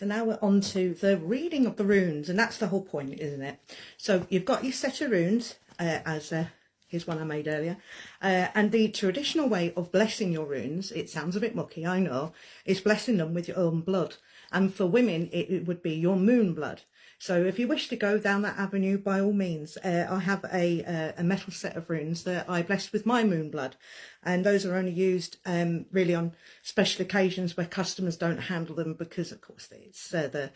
So now we're on to the reading of the runes, and that's the whole point, isn't it? So you've got your set of runes, here's one I made earlier, and the traditional way of blessing your runes, it sounds a bit mucky, I know, is blessing them with your own blood. And for women, it would be your moon blood. So if you wish to go down that avenue, by all means, I have a metal set of runes that I bless with my moon blood. And those are only used really on special occasions where customers don't handle them because, of course, it's the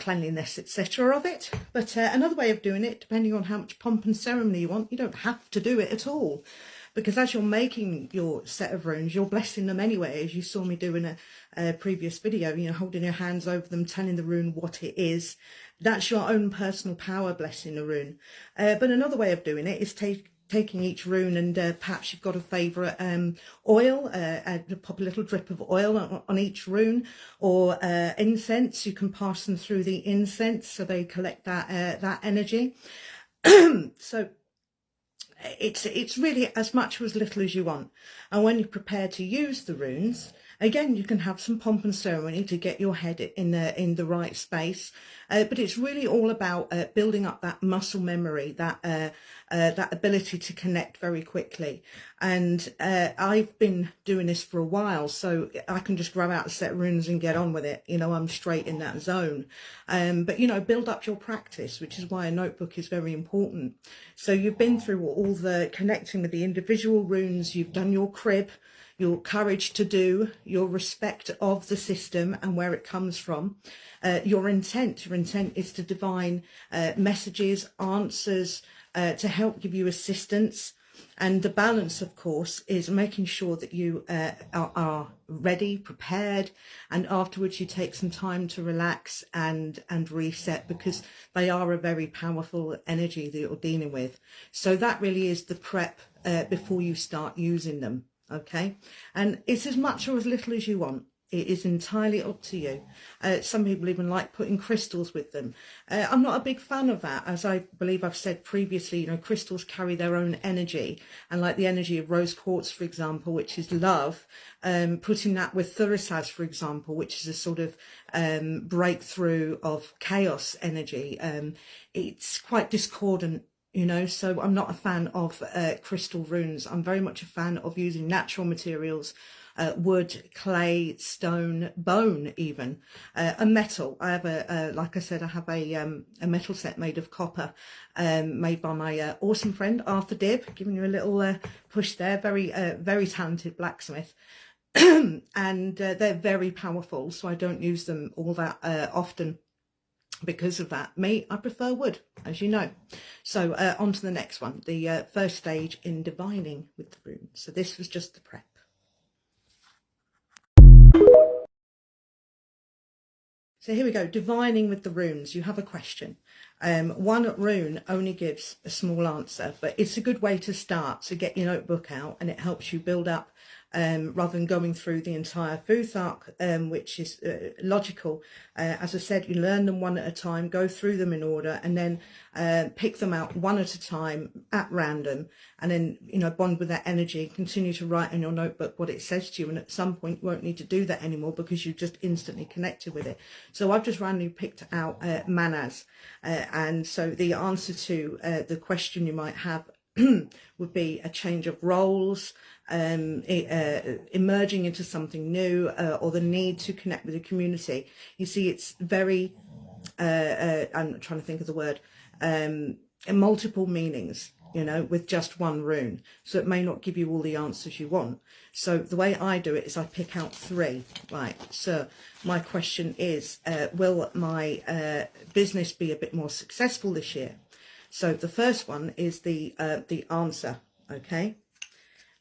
cleanliness, etc. of it. But another way of doing it, depending on how much pomp and ceremony you want, you don't have to do it at all. Because as you're making your set of runes, you're blessing them anyway, as you saw me do in a previous video, you know, holding your hands over them, telling the rune what it is. That's your own personal power blessing the rune. But another way of doing it is taking each rune and perhaps you've got a favourite oil, pop a little drip of oil on each rune, or incense. You can pass them through the incense so they collect that energy. So it's really as much or as little as you want. And when you're prepared to use the runes, again, you can have some pomp and ceremony to get your head in the right space. But it's really all about building up that muscle memory, that ability to connect very quickly. And I've been doing this for a while, so I can just grab out a set of runes and get on with it. You know, I'm straight in that zone. But, you know, build up your practice, which is why a notebook is very important. So you've been through all the connecting with the individual runes, you've done your crib, your courage to do, your respect of the system and where it comes from, your intent. Your intent is to divine messages, answers, to help give you assistance. And the balance, of course, is making sure that you are ready, prepared, and afterwards you take some time to relax and reset, because they are a very powerful energy that you're dealing with. So that really is the prep before you start using them. Okay, and it's as much or as little as you want. It is entirely up to you. Some people even like putting crystals with them. I'm not a big fan of that, as I believe I've said previously. You know, crystals carry their own energy, and like the energy of rose quartz, for example, which is love, putting that with thurusaz, for example, which is a sort of breakthrough of chaos energy, it's quite discordant. You know, so I'm not a fan of crystal runes. I'm very much a fan of using natural materials, wood, clay, stone, bone, even, a metal. I have like I said, I have a metal set made of copper, made by my awesome friend Arthur Dibb, giving you a little push there. Very talented blacksmith. And they're very powerful, so I don't use them all that often. Because of that, I prefer wood, as you know. So on to the next one, the first stage in divining with the runes. So this was just the prep. So here we go, divining with the runes. You have a question. One rune only gives a small answer, but it's a good way to start. So get your notebook out, and it helps you build up rather than going through the entire Futhark, which is logical. As I said, you learn them one at a time, go through them in order, and then pick them out one at a time at random, and then, you know, bond with that energy, continue to write in your notebook what it says to you, and at some point you won't need to do that anymore because you've just instantly connected with it. So I've just randomly picked out manas, and so the answer to the question you might have would be a change of roles, emerging into something new, or the need to connect with the community. You see, it's very, I'm trying to think of the word, multiple meanings, you know, with just one rune. So it may not give you all the answers you want. So the way I do it is I pick out 3. Right, so my question is, will my business be a bit more successful this year? So the first one is the answer, okay?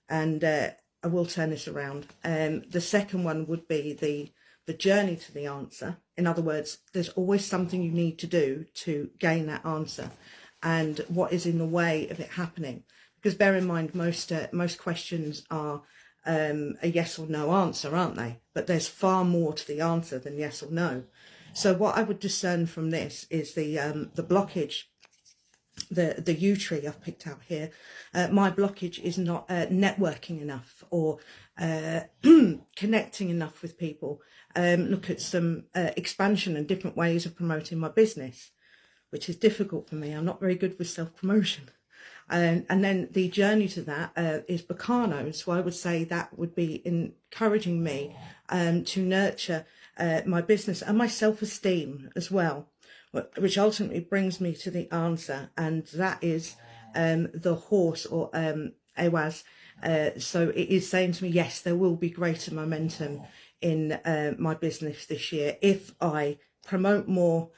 And I will turn this around. The second one would be the journey to the answer. In other words, there's always something you need to do to gain that answer, and what is in the way of it happening. Because bear in mind, most questions are a yes or no answer, aren't they? But there's far more to the answer than yes or no. So what I would discern from this is the blockage. The yew tree I've picked out here, my blockage is not networking enough, or connecting enough with people, look at some expansion and different ways of promoting my business, which is difficult for me. I'm not very good with self-promotion. And then the journey to that is Bacano. So I would say that would be encouraging me to nurture my business and my self-esteem as well, which ultimately brings me to the answer, and that is the horse, or Awaz. So it is saying to me, yes, there will be greater momentum in my business this year if I promote more,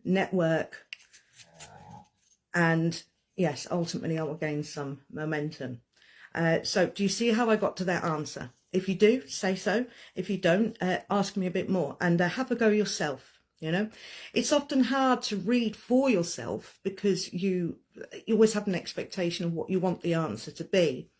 network, and yes, ultimately I will gain some momentum. So do you see how I got to that answer? If you do, say so. If you don't, ask me a bit more, and have a go yourself. You know, it's often hard to read for yourself because you always have an expectation of what you want the answer to be.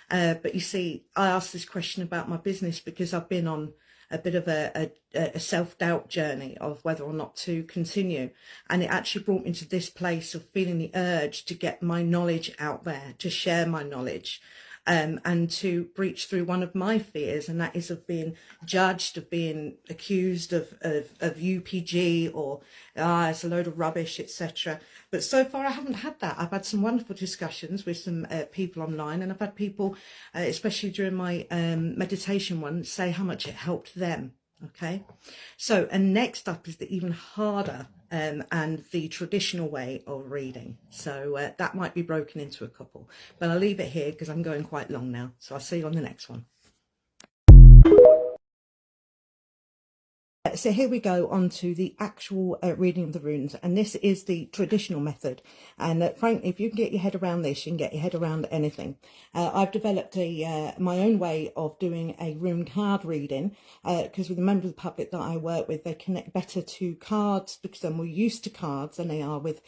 But you see, I asked this question about my business because I've been on a bit of a self-doubt journey of whether or not to continue. And it actually brought me to this place of feeling the urge to get my knowledge out there, to share my knowledge, and to breach through one of my fears, and that is of being judged, of being accused of UPG, or it's a load of rubbish, etc. But so far I haven't had that. I've had some wonderful discussions with some people online, and I've had people, especially during my meditation one, say how much it helped them. Okay, so, and next up is the even harder and the traditional way of reading. So that might be broken into a couple, but I'll leave it here because I'm going quite long now. So I'll see you on the next one. So here we go on to the actual reading of the runes, and this is the traditional method. And frankly, if you can get your head around this, you can get your head around anything. I've developed my own way of doing a rune card reading because with the members of the public that I work with, they connect better to cards because they're more used to cards than they are with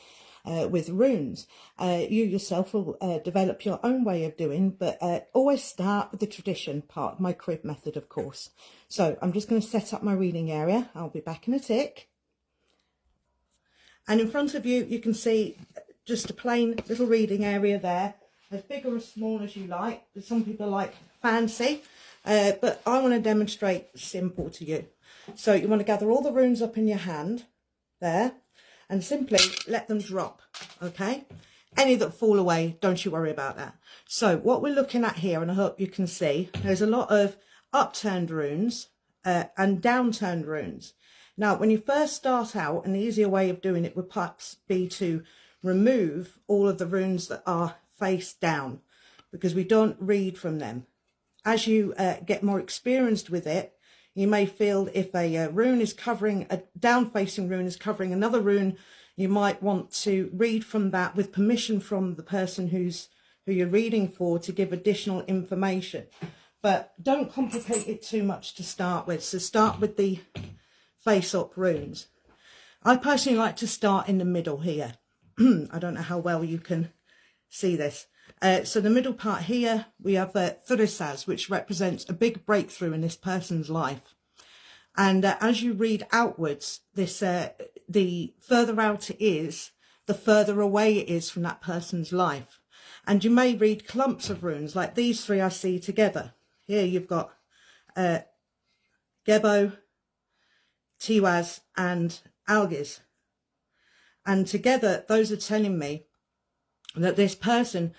runes. You yourself will develop your own way of doing, but always start with the tradition part of my crib method, of course. So I'm just going to set up my reading area. I'll be back in a tick. And in front of you, you can see just a plain little reading area there, as big or as small as you like. Some people like fancy, but I want to demonstrate simple to you. So you want to gather all the runes up in your hand there, and simply let them drop, okay? Any that fall away, don't you worry about that. So what we're looking at here, and I hope you can see, there's a lot of upturned runes and downturned runes. Now, when you first start out, an easier way of doing it would perhaps be to remove all of the runes that are face down, because we don't read from them. As you get more experienced with it, you may feel if a rune is covering, a down-facing rune is covering another rune, you might want to read from that with permission from the person who you're reading for to give additional information. But don't complicate it too much to start with. So start with the face-up runes. I personally like to start in the middle here. I don't know how well you can see this. So the middle part here, we have Thurisaz, which represents a big breakthrough in this person's life. And as you read outwards, this the further out it is, the further away it is from that person's life. And you may read clumps of runes, like these three I see together. Here you've got Gebo, Tiwaz, and Algiz. And together, those are telling me that this person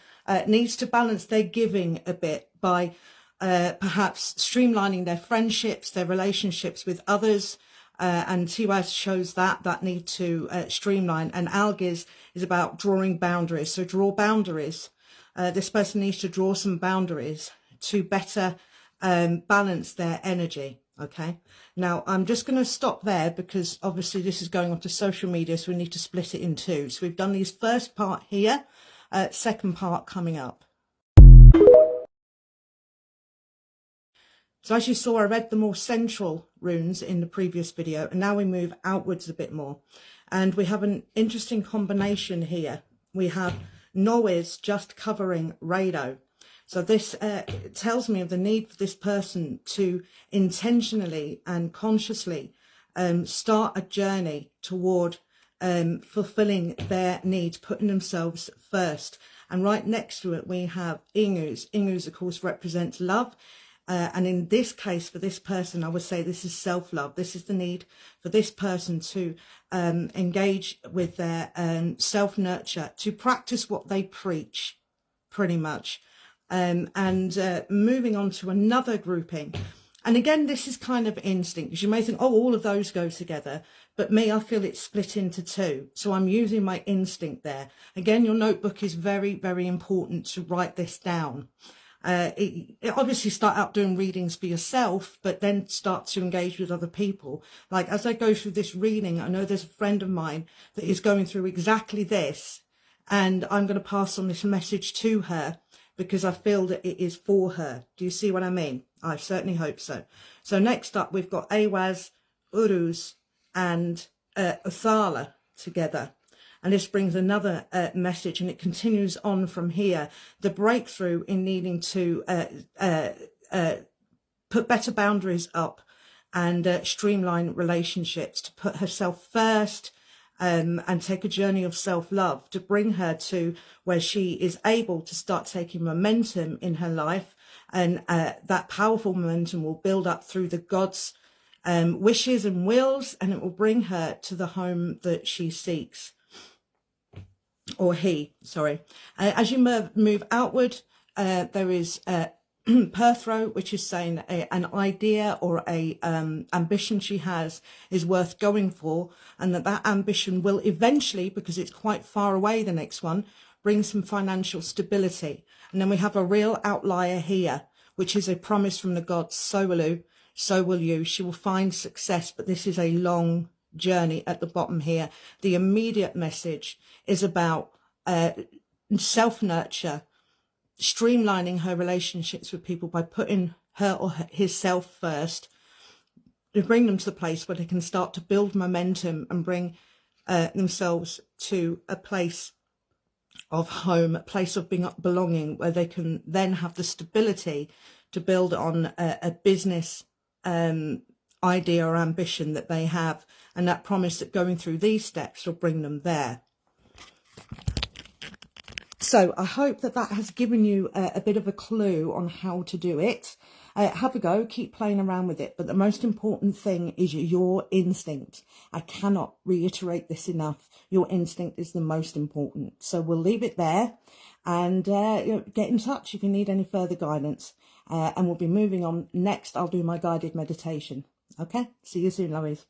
needs to balance their giving a bit by perhaps streamlining their friendships, their relationships with others. And Tiwaz shows that need to streamline. And Algiz is about drawing boundaries. So draw boundaries. This person needs to draw some boundaries to better balance their energy. Okay, now I'm just going to stop there because obviously this is going onto social media, so we need to split it in two. So we've done this first part here, second part coming up. So as you saw, I read the more central runes in the previous video, and now we move outwards a bit more. And we have an interesting combination here. We have Noiz just covering Rado. So this tells me of the need for this person to intentionally and consciously start a journey toward fulfilling their needs, putting themselves first. And right next to it, we have Ingus. Ingus, of course, represents love. And in this case, for this person, I would say this is self-love. This is the need for this person to engage with their self-nurture, to practice what they preach, pretty much. And moving on to another grouping. And again, this is kind of instinct, because you may think, oh, all of those go together. But me, I feel it's split into two. So I'm using my instinct there. Again, your notebook is very, very important to write this down. Obviously start out doing readings for yourself, but then start to engage with other people. Like as I go through this reading, I know there's a friend of mine that is going through exactly this, and I'm going to pass on this message to her because I feel that it is for her. Do you see what I mean? I certainly hope so. So next up, we've got Awaz, Uruz, and Uthala together. And this brings another message, and it continues on from here. The breakthrough in needing to put better boundaries up and streamline relationships, to put herself first and take a journey of self-love, to bring her to where she is able to start taking momentum in her life. And that powerful momentum will build up through the God's wishes and wills, and it will bring her to the home that she seeks. Or he, sorry. As you move outward, there is Perthrow, which is saying an idea or a ambition she has is worth going for, and that ambition will eventually, because it's quite far away, the next one, bring some financial stability. And then we have a real outlier here, which is a promise from the gods, so will you. She will find success, but this is a long journey at the bottom here. The immediate message is about self-nurture, streamlining her relationships with people by putting her or his self first, to bring them to the place where they can start to build momentum and bring themselves to a place of home, a place of belonging, where they can then have the stability to build on a business idea or ambition that they have, and that promise that going through these steps will bring them there. So I hope that has given you a bit of a clue on how to do it. Have a go, keep playing around with it. But the most important thing is your instinct. I cannot reiterate this enough. Your instinct is the most important. So we'll leave it there, and get in touch if you need any further guidance. And we'll be moving on. Next, I'll do my guided meditation. Okay, see you soon, lovies.